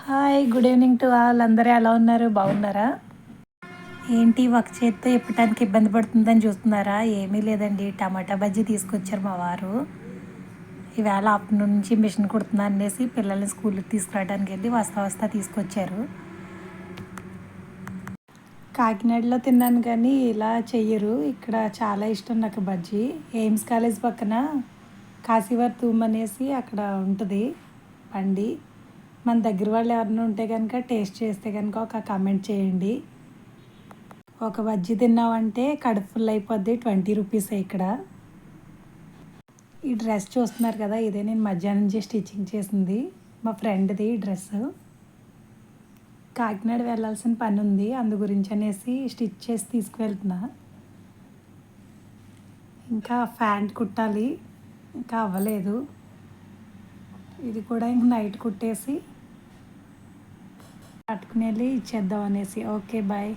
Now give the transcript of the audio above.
Hi good evening to all. అందరూ ఎలా ఉన్నారు? బాగున్నారా? ఏంటి ఒక చేత్తో ఇప్పటానికి ఇబ్బంది పడుతుందని చూస్తున్నారా? ఏమీ లేదండి, టమాటా బజ్జీ తీసుకొచ్చారు మా వారు. ఈవేళ ఆఫ్టర్నూన్ నుంచి మిషన్ కుడుతున్నా అనేసి పిల్లల్ని స్కూల్కి తీసుకురావడానికి వెళ్ళి వస్తా వస్తా తీసుకొచ్చారు. కాకినాడలో తిన్నాను కానీ ఇలా చెయ్యరు. ఇక్కడ చాలా ఇష్టం నాకు బజ్జీ. ఎయిమ్స్ కాలేజ్ పక్కన కాశీవర్ తూమ్ అనేసి అక్కడ ఉంటుంది బండి. మన దగ్గర వాళ్ళు ఎవరైనా ఉంటే కనుక టేస్ట్ చేస్తే కనుక ఒక కామెంట్ చేయండి. ఒక బజ్జీ తిన్నామంటే కడుపు ఫుల్ అయిపోద్ది. 20 రూపీసే ఇక్కడ. ఈ డ్రెస్ చూస్తున్నారు కదా, ఇదే నేను మధ్యాహ్నం నుంచి స్టిచ్చింగ్ చేసింది. మా ఫ్రెండ్ది డ్రెస్. కాకినాడ వెళ్ళాల్సిన పని ఉంది, అందు గురించి అనేసి స్టిచ్ చేసి తీసుకువెళ్తున్నా. ఇంకా ప్యాంట్ కుట్టాలి, ఇంకా అవ్వలేదు. ఇది కూడా ఇంక నైట్ కుట్టేసి పట్టుకుని వెళ్ళి ఇచ్చేద్దాం అనేసి. Okay bye.